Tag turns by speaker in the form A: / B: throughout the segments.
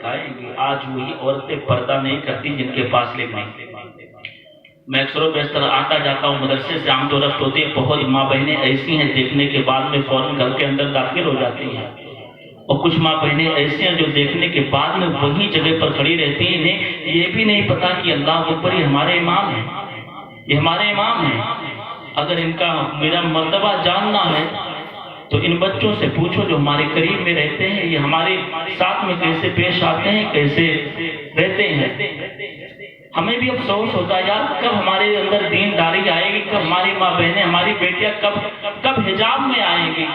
A: گائیں گی۔ آج وہی عورتیں پردہ نہیں کرتی جن کے پاس لے نہیں۔ میں اکثر و بیشتر آتا جاتا ہوں مدرسے سے، عام دورت ہوتی ہے، بہت ماں بہنیں ایسی ہیں دیکھنے کے بعد میں فوراً گھر کے اندر داخل ہو جاتی ہیں، اور کچھ ماں بہنیں ایسی ہیں جو دیکھنے کے بعد میں وہی جگہ پر کھڑی رہتی ہیں۔ انہیں یہ بھی نہیں پتا کہ اللہ اکبر یہ ہمارے امام ہیں، یہ ہمارے امام ہیں۔ اگر ان کا میرا مرتبہ جاننا ہے تو ان بچوں سے پوچھو جو ہمارے قریب میں رہتے ہیں، یہ ہمارے ساتھ میں کیسے پیش آتے ہیں، کیسے رہتے ہیں۔ ہمیں بھی افسوس ہوتا ہے یار، کب ہمارے اندر دینداری آئے گی، کب ہماری ماں بہنیں، ہماری بیٹیاں کب حجاب میں آئیں گی۔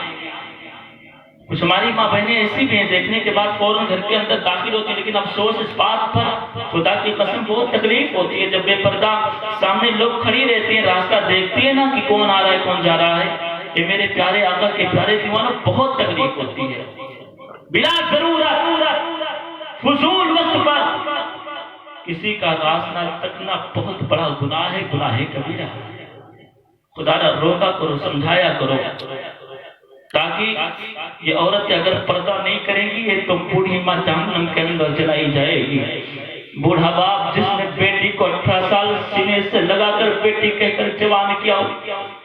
A: کچھ ہماری ماں بہنیں ایسی بھی ہیں دیکھنے کے بعد فوراً گھر کے اندر داخل ہوتی ہیں، لیکن افسوس اس بات پر، خدا کی قسم بہت تکلیف ہوتی ہے جب بے پردہ سامنے لوگ کھڑی رہتی ہیں، راستہ دیکھتی ہیں نا کہ کون آ رہا ہے کون جا رہا ہے۔ یہ میرے پیارے آقا کے پیارے دیوانوں بہت تکلیف ہوتی ہے۔ بلا ضرورت فضول وقت پر کسی کا راستہ تکنا بہت بڑا گناہ ہے، گناہ کبیرہ۔ خدا را روکا کرو، سمجھایا کرو، تاکہ یہ عورتیں اگر پردہ نہیں کریں گی یہ تو بوڑھی ماں جہنم کے اندر جلائی جائے گی۔ بوڑھا باپ جس نے بیٹی کو 18 سال سینے سے لگا کر بیٹی کہہ کر جوان کیا،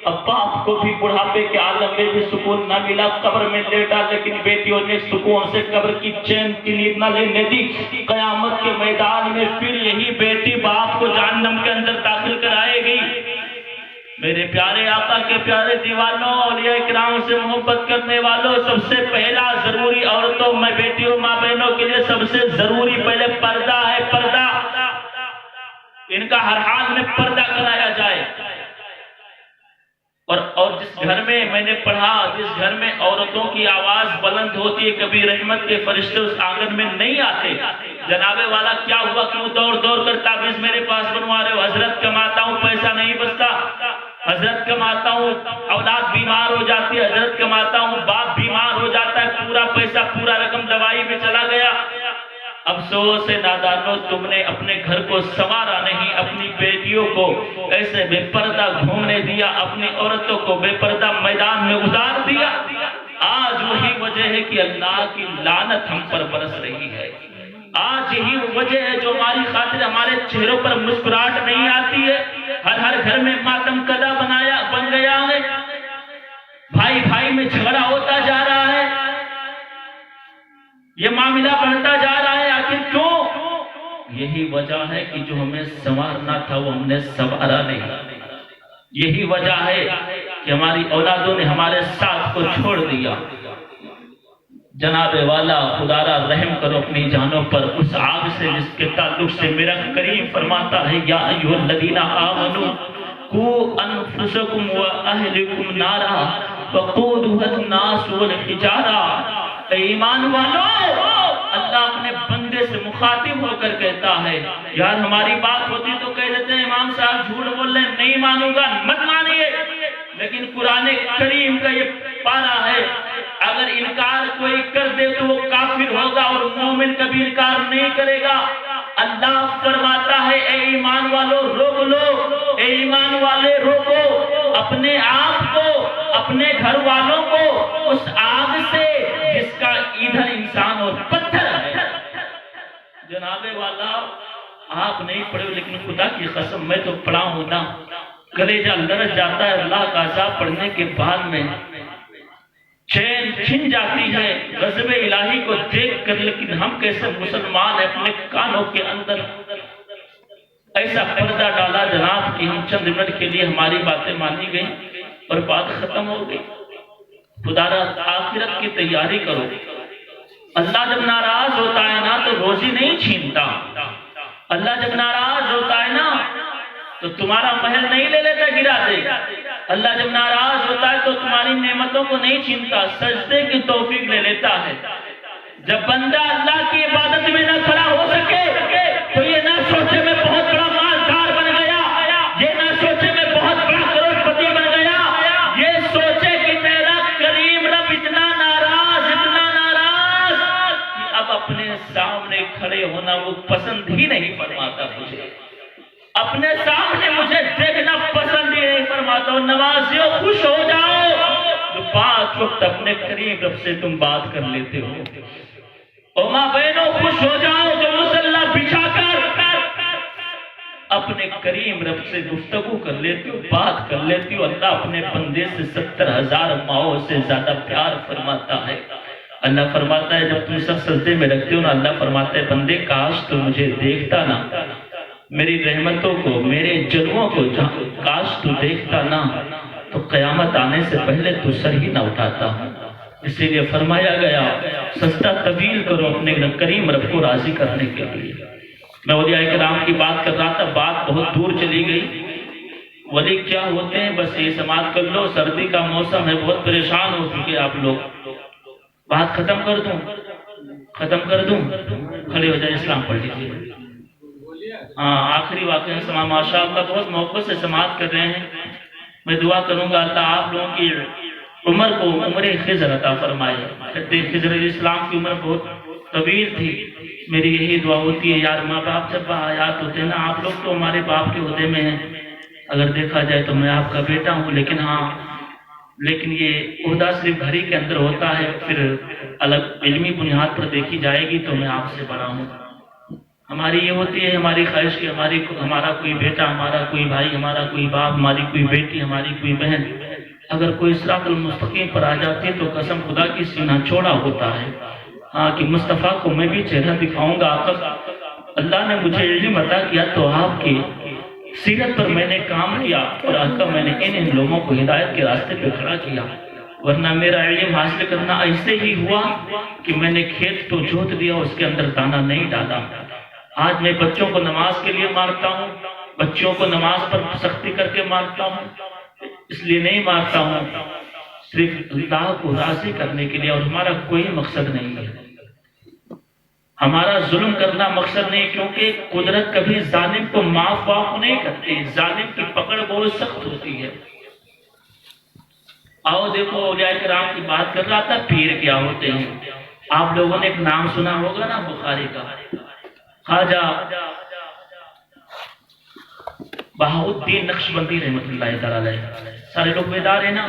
A: اب باپ کو بھی بڑھاپے کے عالم میں بھی سکون نہ ملا، قبر میں لیٹا، لیکن بیٹیوں نے سکون سے قبر کی چین کی نیند نہ لینے دی۔ قیامت کے میدان میں پھر یہی بیٹی باپ کو جہنم کے اندر داخل کرائے گی۔ میرے پیارے آقا کے پیارے دیوانوں، اولیاء اکرام سے محبت کرنے والوں، سب سے پہلا ضروری عورتوں میں بیٹیوں ماں بہنوں کے لیے سب سے ضروری پہلے پردہ ہے، پردہ۔ ان کا ہر حال میں پردہ کرایا جائے۔ اور جس گھر میں نے پڑھا، جس گھر میں عورتوں کی آواز بلند ہوتی ہے، کبھی رحمت کے فرشتے اس آنگن میں نہیں آتے۔ جناب والا کیا ہوا، کیوں دوڑ دوڑ کر تعویذ میرے پاس بنوا رہے ہو؟ حضرت کماتا ہوں پیسہ نہیں بچتا، حضرت کماتا ہوں اولاد بیمار ہو جاتی ہے، حضرت کماتا ہوں باپ بیمار ہو جاتا ہے، پورا پیسہ پورا رقم دوائی میں چلا گیا۔ افسوس ہے نادانو، تم نے اپنے گھر کو سنوارا نہیں، اپنی بیٹیوں کو ایسے بے پردہ گھومنے دیا، اپنی عورتوں کو بے پردہ میدان میں اتار دیا۔ آج وہی وجہ ہے کہ اللہ کی لعنت ہم پر برس رہی ہے۔ آج یہی وجہ ہے جو ہماری خاطر ہمارے چہروں پر مسکراہٹ نہیں آتی ہے۔ ہر گھر میں ماتم کدا بن گیا ہے، بھائی بھائی میں جھگڑا ہوتا جا رہا ہے، یہ معاملہ بڑھتا جا رہا ہے۔ آخر کیوں؟ یہی وجہ ہے کہ جو ہمیں سنوارنا تھا وہ ہم نے سنوارا نہیں۔ یہی وجہ ہے کہ ہماری اولادوں نے ہمارے ساتھ کو چھوڑ دیا۔ جناب والا خدا را رحم کرو اپنی جانوں پر، اس آگ سے جس کے تعلق سے میرا کریم فرماتا ہے یا ایھا الذین آمنوا قوا انفسکم واہلکم نارا وقودھا الناس والحجارہ۔ اے ایمان والو، اللہ اپنے بندے سے مخاطب ہو کر کہتا ہے، یار ہماری بات ہوتی تو کہہ دیتے ہیں امام صاحب جھوٹ بول رہے ہیں، نہیں مانوں گا، مت مانیے۔ لیکن قرآن کریم کا یہ پارہ ہے، اگر انکار کوئی کر دے تو وہ کافر ہوگا اور مومن کبھی انکار نہیں کرے گا۔ اللہ فرماتا ہے اے ایمان والو روک لو، اے ایمان والے روکو اپنے آپ کو، اپنے گھر والوں کو اس آگ سے جس کا ایندھن انسان اور پتھر ہے۔ جناب والا آپ نہیں پڑھے لیکن خدا کی قسم میں تو پڑھا ہوں نا، کلیجہ لرز جاتا ہے اللہ کا عذاب پڑھنے کے بعد میں، چین چھن جاتی ہے غضب الہی کو دیکھ کر۔ لیکن ہم کیسے مسلمان اپنے کانوں کے اندر ایسا پردہ ڈالا جناب کہ ہم چند منٹ کے لیے ہماری باتیں مانی گئیں اور بات ختم ہو گئی۔ خدا را آخرت کی تیاری کرو۔ اللہ جب ناراض ہوتا ہے نا تو روزی نہیں چھینتا، اللہ جب ناراض ہوتا ہے نا تو تمہارا محل نہیں لے لیتا گرا دے، اللہ جب ناراض ہوتا ہے تو تمہاری نعمتوں کو نہیں چھینتا، سجدے کی توفیق لے لیتا ہے۔ جب بندہ اللہ کی عبادت میں نہ کھڑا ہو سکے تو یہ نہ سوچے میں بہت بڑا مالدار بن گیا، یہ نہ سوچے میں بہت بڑا کروڑ پتی بن گیا، یہ سوچے کہ میرا کریم رب اتنا ناراض کہ اب اپنے سامنے کھڑے ہونا وہ پسند ہی نہیں فرماتا، مجھے اپنے سامنے مجھے دیکھنا پسند ہی نہیں فرماتا۔ اور نوازیوں خوش ہو جاؤ جو 5 وقت اپنے کریم رب سے تم بات کر لیتے ہو، اور ماں بہنوں خوش سو جاؤ جو مصلی بچھا کر اپنے کریم رب سے گفتگو کر لیتی ہو، بات کر لیتی ہو، اللہ اپنے بندے سے 70,000 ماؤں سے زیادہ پیار فرماتا ہے۔ اللہ فرماتا ہے جب تم سب سجدے میں رکھتے ہو نا، اللہ فرماتا ہے بندے کاش تو مجھے دیکھتا نا، میری رحمتوں کو، میرے جلووں کو کاش تو دیکھتا نا، تو قیامت آنے سے پہلے تو سر ہی نہ اٹھاتا۔ اسی لیے فرمایا گیا سجدہ طویل کرو اپنے کریم رب کو راضی کرنے کے لیے۔ میں اولیاء کرام کی بات کر رہا تھا، بات بہت دور چلی گئی۔ ولی کیا ہوتے ہیں بس یہ سماعت کر لو، سردی کا موسم ہے، بہت پریشان ہو چکے آپ لوگ۔ بات ختم کر دوں، کھڑے ہو جائے، اسلام پڑھ لیجیے۔ ہاں آخری واقعہ سما، ماشاء اللہ بہت موقع سے سماعت کر رہے ہیں۔ میں دعا کروں گا اللہ آپ لوگوں کی عمر کو عمر خضر عطا فرمائے۔ کہتے خضر علیہ السلام کی عمر بہت طویل تھی۔ میری یہی دعا ہوتی ہے یار، ماں باپ جب حیات ہوتے ہیں نا، آپ لوگ تو ہمارے باپ کے عہدے میں ہیں، اگر دیکھا جائے تو میں آپ کا بیٹا ہوں، لیکن یہ عہدہ صرف گھر ہی کے اندر ہوتا ہے، پھر الگ علمی بنیاد پر دیکھی جائے گی تو میں آپ سے بڑا ہوں۔ ہماری یہ ہوتی ہے ہماری خواہش کہ ہمارا کوئی بیٹا، ہمارا کوئی بھائی، ہمارا کوئی باپ، ہماری کوئی بیٹی، ہماری کوئی بہن اگر کوئی صراط المستقیم پر آ جاتی ہے تو قسم خدا کی سینہ چھوڑا ہوتا ہے، ہاں کہ مصطفیٰ کو میں بھی چہرہ دکھاؤں گا۔ اللہ نے مجھے علم عطا کیا تو آپ کی سیرت پر میں نے کام کیا، اور آقا میں نے ان لوگوں کو ہدایت کے راستے پہ کھڑا کیا، ورنہ میرا علم حاصل کرنا ایسے ہی ہوا کہ میں نے کھیت تو جوت دیا، اس کے اندر دانا نہیں ڈالا۔ آج میں بچوں کو نماز کے لیے مارتا ہوں، بچوں کو نماز پر سختی کر کے مارتا ہوں، اس لیے نہیں مارتا ہوں صرف اللہ کو راضی کرنے کے لیے، اور ہمارا کوئی مقصد نہیں ہے، ہمارا ظلم کرنا مقصد نہیں، کیونکہ قدرت کبھی ظالم کو معاف نہیں کرتی، ظالم کی پکڑ بہت سخت ہوتی ہے۔ آؤ دیکھو اولیاء کرام کی بات کر رہا تھا، پیر کیا ہوتے ہیں؟ آپ لوگوں نے ایک نام سنا ہوگا نا بخاری کا، خواجہ بہاؤالدین نقشبندی رحمۃ اللہ تعالیٰ علیہ۔ سارے لوگ بیدار ہیں نا؟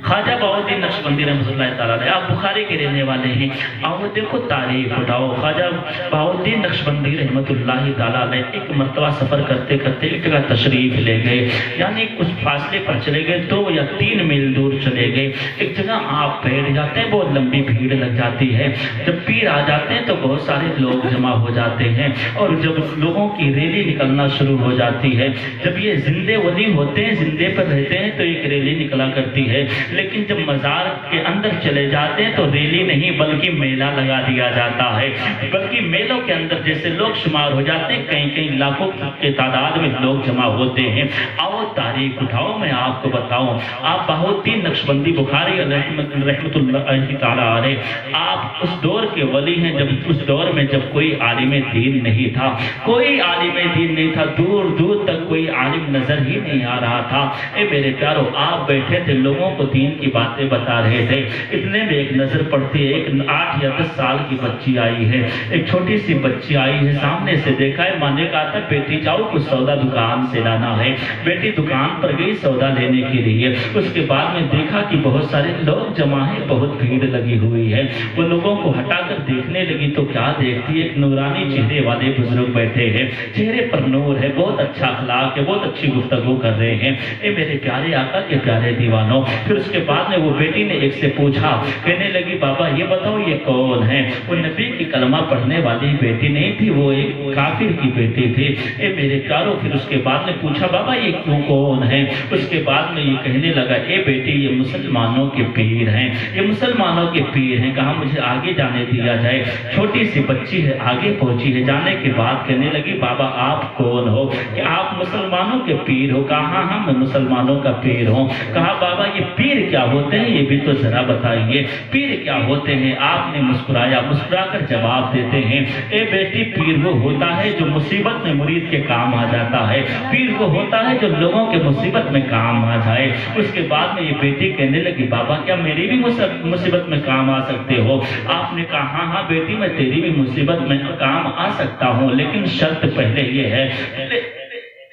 A: خواجہ بہاؤالدین نقشبندی رحمۃ اللہ تعالیٰ علیہ، آپ بخاری کے رہنے والے ہیں۔ آؤ دیکھو تاریخ اٹھاؤ، خواجہ بہاؤالدین نقشبندی رحمۃ اللہ تعالیٰ علیہ ایک مرتبہ سفر کرتے کرتے ایک جگہ تشریف لے گئے، یعنی کچھ فاصلے پر چلے گئے، 2 یا 3 میل دور چلے گئے۔ ایک جگہ آپ بیٹھ جاتے ہیں، بہت لمبی بھیڑ لگ جاتی ہے، جب پیر آ جاتے ہیں تو بہت سارے لوگ جمع ہو جاتے ہیں، اور جب لوگوں کی ریلی نکلنا شروع ہو جاتی ہے، جب یہ زندے ولی ہوتے ہیں، زندے پر رہتے ہیں تو ایک ریلی نکلا کرتی ہے، لیکن جب مزار کے اندر چلے جاتے ہیں تو ریلی نہیں بلکہ میلہ لگا دیا جاتا ہے، بلکہ میلوں کے اندر جیسے لوگ شمار ہو جاتے ہیں، کئی کئی لاکھوں کے تعداد میں لوگ جمع ہوتے ہیں۔ آؤ تاریخ اٹھاؤ، میں آپ کو بتاؤں، آپ بہاؤالدین نقشبندی بخاری رحمۃ اللہ تعالیٰ علیہ، آپ اس دور کے ولی ہیں جب اس دور میں جب کوئی عالم دین نہیں تھا، کوئی عالم دین نہیں تھا، دور دور تک کوئی عالم نظر ہی نہیں آ رہا تھا۔ اے میرے پیارو، آپ بیٹھے تھے، لوگوں کو دین کی باتیں بتا رہے تھے، اتنے میں ایک نظر پڑتی ہے، ایک 8 یا 10 سال کی بچی آئی ہے، ایک چھوٹی سی بچی آئی ہے، سامنے سے دیکھا ہے، ماں نے کہا تھا بیٹی جاؤ کچھ سودا دکان سے لانا ہے، بیٹی دکان پر گئی سودا لینے کے لیے، اس کے بعد میں دیکھا کہ بہت سارے لوگ جمع ہیں، بہت بھیڑ لگی ہوئی ہے، وہ لوگوں کو ہٹا کر دیکھنے لگی تو کیا دیکھتی ہے، ایک نورانی چہرے والے بزرگ بیٹھے ہیں، چہرے پر نور ہے، بہت اچھا اخلاق ہے، بہت اچھی گفتگو کر رہے ہیں۔ اے میرے پیارے آقا کے پیارے دیوانوں، پھر اس کے بعد میں وہ بیٹی نے ایک سے پوچھا، کہنے لگی بابا یہ بتاؤ یہ کون ہے؟ وہ نبی کی کلمہ پڑھنے والی بیٹی نہیں تھی، وہ ایک کافر کی بیٹی تھی۔ اے میرے پیاروں، پھر اس کے بعد میں پوچھا بابا یہ کیوں کون ہے؟ اس کے بعد میں یہ کہنے لگا، اے بیٹی یہ مسلمانوں کے پیر ہیں، یہ مسلمانوں کے پیر ہیں۔ کہا مجھے آگے جانے دیا جائے، چھوٹی سی بچی ہے، آگے پہنچی ہے، جانے کے بعد کہنے لگی بابا آپ کون ہو؟ کہ آپ مسلمانوں کے پیر ہو؟ کہا ہاں ہاں میں مسلمانوں کا پیر ہوں۔ کہا بابا یہ پیر کیا ہوتے ہیں، یہ بھی تو ذرا بتائیے، پیر کیا ہوتے ہیں؟ آپ نے مسکرایا، مسکرا کر جواب دیتے ہیں، اے بیٹی پیر وہ ہوتا ہے جو مصیبت میں مرید کے کام آ جاتا ہے، پیر وہ ہوتا ہے جو لوگوں کے مصیبت میں کام آ جائے۔ اس کے بعد میں یہ بیٹی کہنے لگی بابا کیا میری بھی مصیبت میں کام آ سکتے ہو؟ آپ نے کہا ہاں ہاں بیٹی میں تیری بھی مصیبت میں کام آ سکتا ہوں، لیکن شرط پہلے یہ ہے،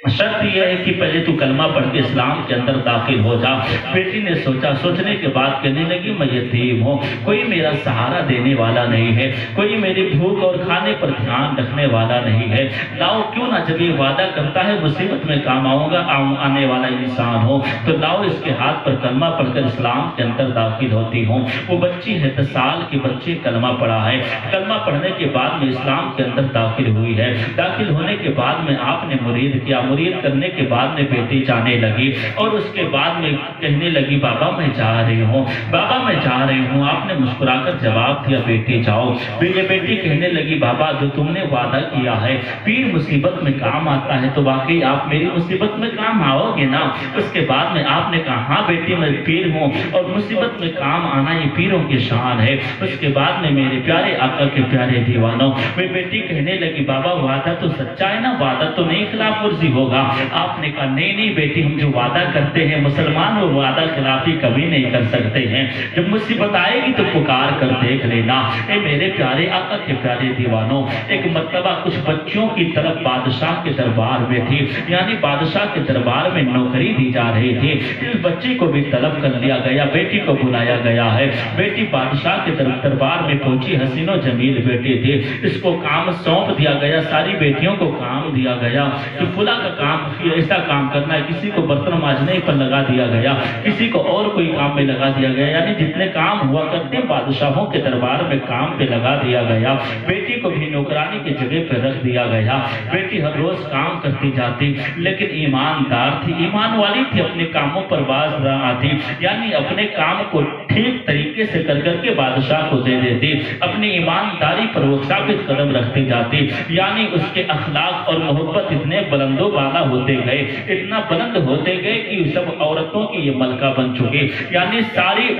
A: شرط یہ ہے کہ پہلے تو کلمہ پڑھ کے اسلام کے اندر داخل ہو جا۔ بیٹی نے سوچنے کے بعد کہنے لگی میں یتیم ہوں، کوئی میرا سہارا دینے والا نہیں ہے، کوئی میری بھوک اور کھانے پر دھیان رکھنے والا نہیں ہے، لاؤ کیوں نہ جب یہ وعدہ کرتا ہے مصیبت میں کام آنے والا انسان ہو تو لاؤ اس کے ہاتھ پر کلمہ پڑھ کر اسلام کے اندر داخل ہوتی ہوں۔ وہ بچی ہے 10 سال کی بچی، کلمہ پڑھا ہے، کلمہ پڑھنے کے بعد میں اسلام کے اندر داخل ہوئی ہے۔ داخل ہونے کے بعد میں آپ نے مرید کیا، مرید کرنے کے بعد میں بیٹی جانے لگی اور اس کے بعد میں کہنے لگی بابا میں جا رہی ہوں، بابا میں جا رہی ہوں۔ آپ نے مسکرا کر جواب دیا بیٹی جاؤ۔ یہ بیٹی کہنے لگی بابا جو تم نے وعدہ کیا ہے پیر مصیبت میں کام آتا ہے تو واقعی آپ میری مصیبت میں کام آؤ گے نا؟ اس کے بعد میں آپ نے کہا ہاں بیٹی میں پیر ہوں اور مصیبت میں کام آنا یہ پیروں کی شان ہے۔ اس کے بعد میں میرے پیارے آقا کے پیارے دیوانوں، وہ بیٹی کہنے لگی بابا وعدہ تو سچا ہے نا، وعدہ تو نہیں خلاف ورزی ہوگا؟ آپ نے کہا نہیں بیٹی، ہم جو وعدہ کرتے ہیں مسلمان وہ وعدہ خلافی کبھی نہیں کر سکتے ہیں، جب مصیبت آئے گی تو پکار کر دیکھ لینا۔ اے میرے پیارے آقا کے پیارے دیوانوں، ایک مرتبہ کچھ بچوں کی طرف بادشاہ کے دربار میں تھی، یعنی بادشاہ کے دربار میں نوکری دی جا رہی تھی۔ اس بچی کو بھی طلب کر لیا گیا، بیٹی کو بلایا گیا ہے۔ بیٹی بادشاہ کے دربار میں پہنچی، حسین و جمیل بیٹی تھی، اس کو کام سونپ دیا گیا، ساری بیٹیوں کو کام دیا گیا کہ فلاں کا کام ایسا کام کرنا ہے، کسی کو برتن مانجنے پر لگا دیا گیا، کسی کو اور کوئی کام میں لگا دیا گیا، یعنی جتنے کام ہوا کرتے بادشاہوں کے دربار میں کام پہ لگا دیا گیا۔ بیٹی کو بھی نوکرانی کی جگہ پہ رکھ دیا گیا۔ بیٹی ہر روز کام کرتی جاتی لیکن ایماندار تھی، ایمان والی تھی، اپنے کاموں پر باز نہ آتی، یعنی اپنے کام کو ٹھیک طریقے سے کر کے بادشاہ کو دے دیتی، اپنی ایمانداری پر وہ ثابت قدم رکھتی جاتی، یعنی اس کے اخلاق اور محبت اتنے بلند و بالا ہوتے گئے، اتنا بلند ہوتے گئے کہ سب عورتوں کی یہ ملکہ بن چکی، یعنی ساری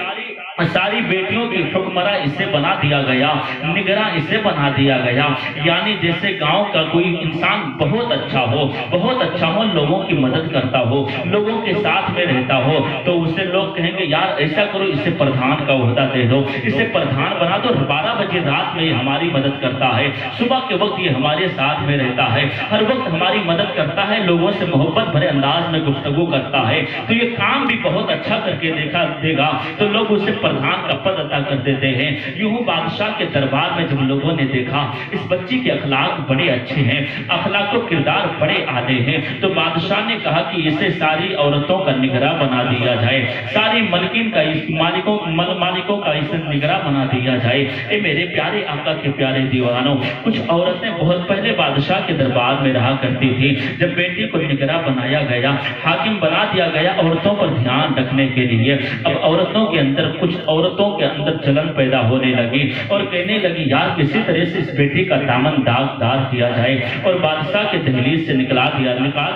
A: بیٹیوں کی حکمراں اسے بنا دیا گیا، نگراں اسے بنا دیا گیا، یعنی جیسے گاؤں کا کوئی انسان بہت اچھا ہو، لوگوں کی مدد کرتا ہو، لوگوں کے ساتھ میں رہتا ہو تو اسے لوگ کہیں گے یار ایسا کرو اسے پردھان کا عہدہ دے دو، اسے پردھان بنا دو، 12 بجے رات میں یہ ہماری مدد کرتا ہے، صبح کے وقت یہ ہمارے ساتھ میں رہتا ہے، ہر وقت ہماری مدد کرتا ہے، لوگوں سے محبت بھرے انداز میں گفتگو کرتا ہے، تو یہ کام بھی بہت اچھا کر کے دے گا، تو لوگ اسے پردھان کا پد عطا کر دیتے ہیں۔ یوں بادشاہ کے دربار میں جب لوگوں نے دیکھا اس بچی کے اخلاق بڑے اچھے ہیں، اخلاق و کردار بڑے اعلیٰ ہیں، تو بادشاہ نے کہا کہ اسے ساری عورتوں کا نگراں بنا دیا جائے، ساری مالکوں کا اسے نگراں بنا دیا جائے۔ اے میرے پیارے آقا کے پیارے دیوانوں، کچھ عورتیں بہت پہلے بادشاہ کے دربار میں رہا کرتی تھی، جب بیٹی کو نگراں بنایا گیا، حاکم بنا دیا گیا عورتوں پر دھیان رکھنے کے لیے، اب کچھ عورتوں کے اندر جلن پیدا ہونے لگی اور کہنے لگی یار کسی طرح سے اس بیٹی کا دامن داغدار کیا جائے اور بادشاہ کے دہلیز سے نکال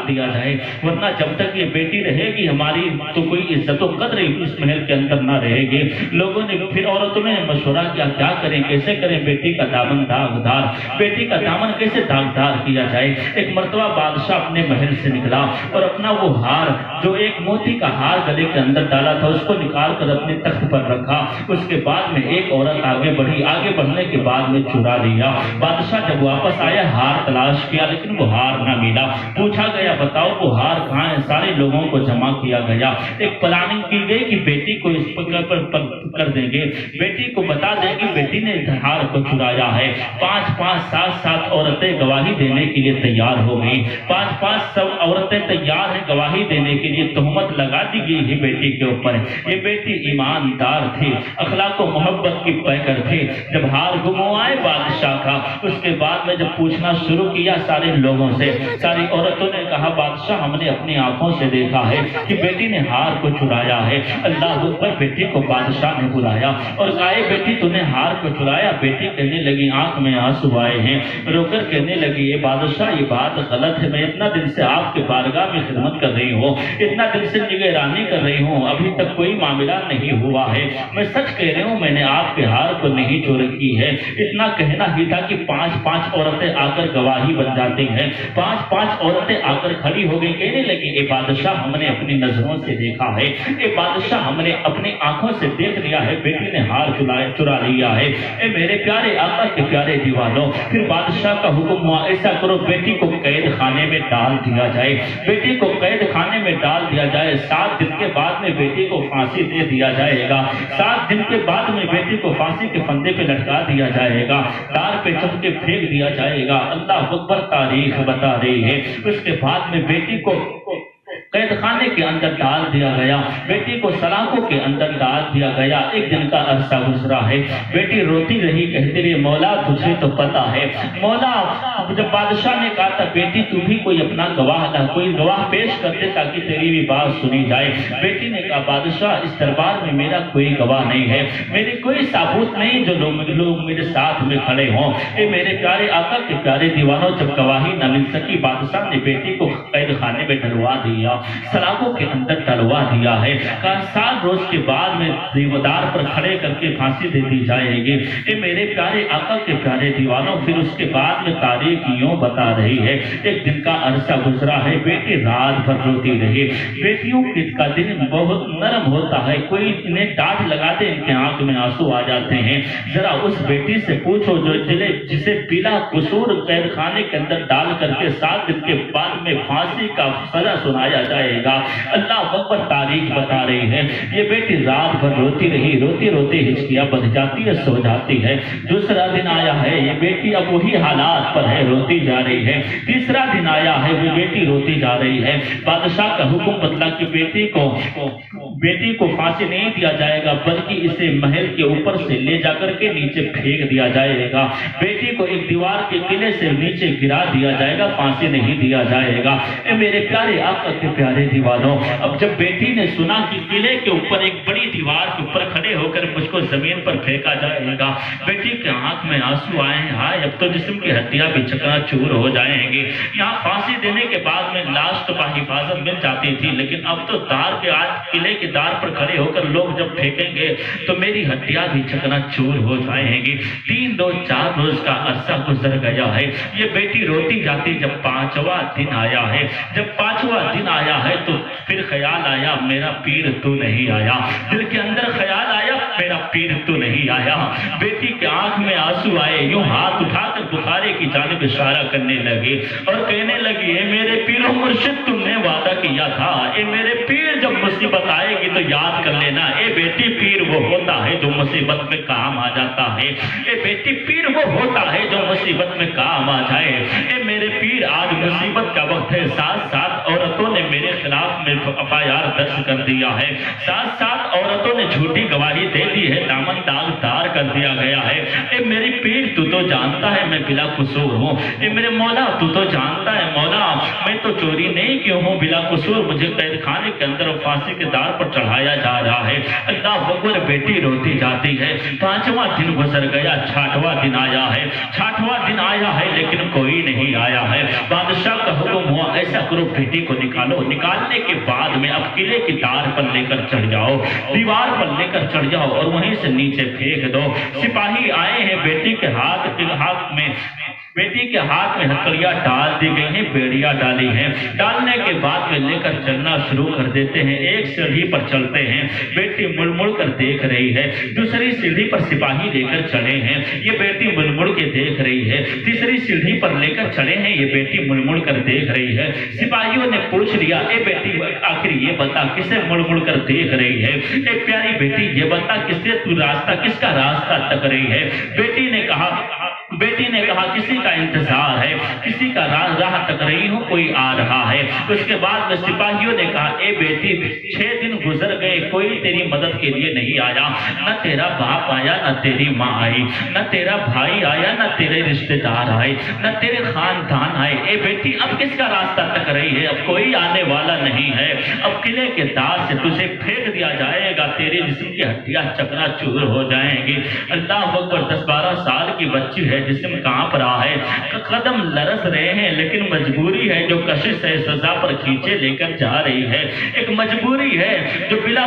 A: دیا جائے، ورنہ جب تک یہ بیٹی رہے گی ہماری تو کوئی عزت و قدر اس محل کے اندر نہ رہے گی۔ لوگوں نے پھر عورتوں نے مشورہ کیا کیا کریں، کیسے کریں بیٹی کا دامن کیسے داغدار کیا جائے۔ ایک مرتبہ بادشاہ اپنے محل سے نکلا اور اپنا وہ ہار جو ایک موتی کا ہار گلے کے اندر ڈالا تھا اس کو نکال کر اپنے تخت پر رکھا، اس کے بعد میں ایک عورت آگے بڑھنے کے بعد میں چرا لیا۔ بادشاہ جب واپس آیا ہار تلاش کیا لیکن وہ ہار نہ ملا، پوچھا گیا بتاؤ وہ ہار کہاں ہے، سارے لوگوں کو جمع کیا گیا، ایک پلاننگ کی گئی کہ بیٹی کو اس پر کر دیں گے، بیٹی کو بتا دیں گے بیٹی نے ہار کو چرایا ہے۔ 5-7 عورتیں گواہی دینے کے لیے تیار ہو گئی، 5 عورتیں تیار ہیں گواہی دینے کے لیے، تہمت لگا دی گئی ہے بیٹی کے اوپر۔ یہ بیٹی ایماندار تھی، اخلاق و محبت کی پیکر تھی۔ جب ہار گموائے بادشاہ کا، اس کے بعد میں جب پوچھنا شروع کیا سارے لوگوں سے، ساری عورتوں نے کہا بادشاہ ہم نے اپنی آنکھوں سے دیکھا ہے کہ بیٹی نے ہار کو چرایا ہے۔ اللہ اکبر، بیٹی کو بادشاہ نے بلایا اور کہا بیٹی تو نے ہار کو چرایا؟ بیٹی کہنے لگی آنکھ میں آنسو آئے ہیں، رو کر کہنے لگی یہ بادشاہ یہ بات غلط ہے، میں اتنا دن سے آپ کے بارگاہ میں خدمت کر رہی ہوں، اتنا دن سے نگرانی کر رہی ہوں، ابھی تک کوئی معاملہ نہیں ہوا ہے، میں سچ کہہ رہا ہوں میں نے آپ کے ہار کو نہیں چور کی ہے۔ اتنا کہنا ہی تھا کہ 5 عورتیں آ کر گواہی بن جاتی ہیں۔ 5 عورتیں آ کر کھڑی ہو گئی، کہنے لگی اے بادشاہ ہم نے اپنی نظروں سے دیکھا ہے، اے بادشاہ ہم نے اپنی آنکھوں سے دیکھ لیا ہے، بیٹی نے ہار چرا لیا ہے۔ اے میرے پیارے آقا کے پیارے دیوانوں، پھر بادشاہ کا حکم ہوا ایسا کرو بیٹی کو قید خانے میں ڈال دیا جائے، بیٹی کو قید خانے میں ڈال دیا جائے۔ 7 دن کے بعد میں بیٹی کو پھانسی دے دیا جائے گا، 7 دن کے بعد میں بیٹی کو پھانسی کے پھندے پہ لٹکا دیا جائے گا، تار پہ چڑھ کے پھینک دیا جائے گا۔ اللہ اکبر، تاریخ بتا رہی ہے۔ اس کے بعد میں بیٹی کو قید خانے کے اندر ڈال دیا گیا، بیٹی کو سلاخوں کے اندر ڈال دیا گیا۔ ایک دن کا عرصہ گزرا ہے، بیٹی روتی رہی، کہتی رہی مولا تجھے تو پتا ہے مولا، جب بادشاہ نے کہا تھا بیٹی تو بھی کوئی اپنا کوئی گواہ پیش کر دے تاکہ تیری بھی بات سنی جائے۔ بیٹی نے کہا بادشاہ اس دربار میں میرا کوئی گواہ نہیں ہے، میری کوئی ثبوت نہیں جو لوگ میرے ساتھ میں کھڑے ہوں۔ اے میرے پیارے آقا کے پیارے دیوانوں، جب گواہی نہ مل سکی بادشاہ نے بیٹی کو قید خانے میں ڈلوا دیا، سلاخوں کے اندر ڈلوا دیا ہے۔ کہا 7 روز کے بعد میں دیوار پر کھڑے کر کے پھانسی دے دی جائے گی۔ اے میرے پیارے آقا کے پیارے دیوانوں، پھر اس کے بعد میں تاریخ یوں بتا رہی ہے۔ ایک دن کا عرصہ گزرا ہے، بیٹی رات بھر روتی رہی۔ بیٹیوں کا دل بہت نرم ہوتا ہے، کوئی انہیں ڈانٹ لگاتے ان کے آنکھ میں آنسو آ جاتے ہیں۔ ذرا اس بیٹی سے پوچھو جسے بلا قصور قید خانے کے اندر ڈال کر کے 7 دن کے بعد میں پھانسی کا سزا سنایا جائے گا۔ اللہ اکبر، تاریخ بتا رہی ہے یہ بیٹی رات بھر روتی رہی، روتی روتی ہچکیاں بندھ جاتی ہے، سو جاتی ہے۔ دوسرا دن آیا ہے، یہ بیٹی اب وہی حالات پر ہے، روتی جا رہی ہے۔ تیسرا دن آیا ہے، وہ بیٹی روتی جا رہی ہے۔ بادشاہ کا حکم بدلا کہ بیٹی کو پھانسی نہیں دیا جائے گا بلکہ اسے محل کے اوپر سے لے جا کر کے نیچے پھینک دیا جائے گا، بیٹی کو ایک دیوار کے قلعے سے نیچے گرا دیا جائے گا، پھانسی نہیں دیا جائے گا۔ اے میرے پیارے آقا کے پیارے دیوانوں، اب جب بیٹی نے سنا کہ قلعے کے اوپر ایک بڑی دیوار کے اوپر کھڑے ہو کر مجھ کو زمین پر پھینکا جائے گا، بیٹی کے آنکھ میں آنسو آئے ہیں، ہائے اب تو جسم کی ہڈیاں بھی چکنا چور ہو جائیں گی۔ یہاں پھانسی دینے کے بعد میں لاش تو بحفاظت مل جاتی تھی، لیکن اب تو قلعے کے دار پر کھڑے ہو کر لوگ جب پھینکیں گے تو میری ہڈیاں بھی چکنا چور ہو جائیں گی۔ 3 روز 4 روز کا عرصہ گزر گیا ہے، یہ بیٹی روتی جاتی۔ جب 5واں دن آیا ہے، جب 5واں دن آیا ہے تو پھر خیال آیا میرا پیر تو نہیں آیا، دل کے اندر خیال آیا میرا پیر تو نہیں آیا۔ بیٹی کے آنکھ میں آنسو آئے، یوں ہاتھ اٹھا کر بخارے کی جانب اشارہ کرنے لگے اور کہنے لگی اے میرے پیر و مرشد تم نے وعدہ کیا تھا، اے میرے پیر جب مصیبت آئے گی تو یاد کر لینا، اے بیٹی پیر وہ ہوتا ہے جو مصیبت میں کام آ جاتا ہے، اے بیٹی پیر وہ ہوتا ہے جو مصیبت میں کام آ جائے۔ اے میرے پیر آج مصیبت کا وقت ہے، 7 عورتوں نے میرے خلاف میں FIR درج کر دیا ہے، 7 عورتوں نے جھوٹی گواہی دے دی ہے، دامن داغدار کر دیا گیا ہے۔ اے میری پیر تو جانتا ہے میں بلا قصور ہوں، اے میرے مولا تو جانتا ہے مولا میں تو چوری نہیں کیوں ہوں، بلا قصور مجھے قید خانے کے اندر پھانسی کے دار پر چڑھایا جا رہا ہے۔ اللہ اکبر، بیٹی روتی جاتی ہے۔ 5واں دن گزر گیا، 6واں دن آیا ہے، 6واں دن آیا ہے لیکن کوئی نہیں آیا ہے۔ بادشاہ کا حکم ہوا ایسا کرو بیٹی کو نکالو، نکالنے کے بعد میں اب قلعے کی دار پر لے کر چڑھ جاؤ، دیوار پر لے کر چڑھ جاؤ اور وہیں سے نیچے پھینک دو۔ سپاہی آئے ہیں، بیٹی کے ہاتھ میں ہتھکڑیاں ڈال دی گئی ہیں، بیڑیاں ڈالی ہیں، ڈالنے کے بعد میں لے کر چلنا شروع کر دیتے ہیں۔ ایک سیڑھی پر چلتے ہیں، بیٹی مڑ مڑ کر دیکھ رہی ہے، دوسری سیڑھی پر سپاہی لے کر چڑھے ہیں، یہ بیٹی مڑ مڑ کے دیکھ رہی ہے، تیسری سیڑھی پر لے کر چڑھے ہیں، یہ بیٹی مڑ مڑ کر دیکھ رہی ہے۔ سپاہیوں نے پوچھ لیا اے بیٹی آخر یہ بتا کسے مڑ مڑ کر دیکھ رہی ہے، اے پیاری بیٹی یہ بتا کس کا راستہ تک رہی ہے۔ بیٹی نے کہا کسی کا انتظار ہے، کسی کا راہ تک رہی ہوں، کوئی آ رہا ہے۔ اس کے بعد میں سپاہیوں نے کہا اے بیٹی 6 دن گزر گئے، کوئی تیری مدد کے لیے نہیں آیا، نہ تیرا باپ آیا نہ تیری ماں آئی، نہ تیرا بھائی آیا نہ تیرے رشتہ دار آئے، نہ تیرے خاندان آئے۔ اے بیٹی اب کس کا راستہ تک رہی ہے، اب کوئی آنے والا نہیں ہے، اب قلعے کے دار سے تجھے پھینک دیا جائے گا، تیرے جسم کی ہڈیاں چکنا چور ہو جائیں گی۔ اللہ اکبر، 10-12 سال کی بچی ہے، جسم کانپ رہا ہے، قدم لرز رہے ہیں، لیکن مجبوری ہے جو کشش ہے سزا پر کھینچے لے کر جا رہی ہے، ایک مجبوری ہے جو بلا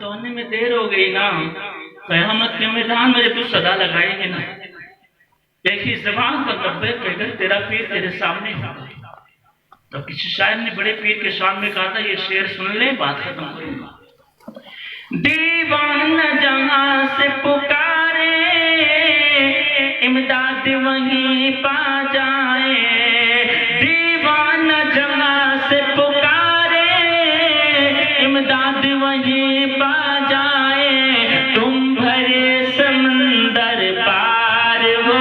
A: تو آنے میں دیر ہو گئی نا، قیامت کے میدان میں جب تو صدا لگائیں گے نا، ایک ہی زبان پر لبیک کہہ کر تیرا پیر تیرے سامنے ہو. تو کسی شاعر نے بڑے پیر کے شان میں کہا تھا، یہ شعر سن لیں بات ختم کروں گا. دیوان جہاں سے پکارے امداد وہیں پا جائے، دیوان جہاں سے پکارے امداد وہیں پا جائے. تم بھرے سمندر پار ہو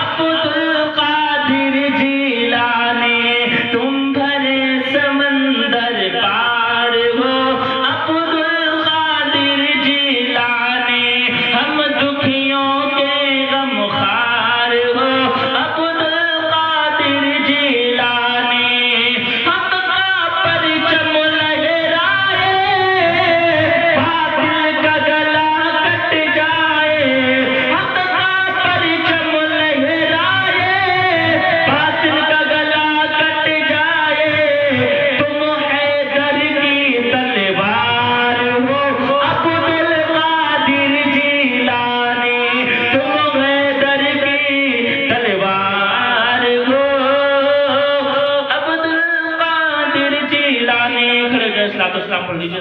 A: عبد القادر جیلانی، تم بھرے سمندر پار ہو عبد القادر جیلانی. ہم دکھیوں کے غم خوار ہو عبد القادر جیلانی. حق کا پرچم لہرائے باطل کا گلا کٹ جائے، حق کا پرچم لہرائے باطل کا گلا کٹ جائے. تم حیدر کی تلوار ہو عبد القادر جیلانی، تم حیدر کی تلوار ہو عبد القادر جیلانی. کھڑے ہو جائیں، صلاۃ و سلام پڑھ لیجیے.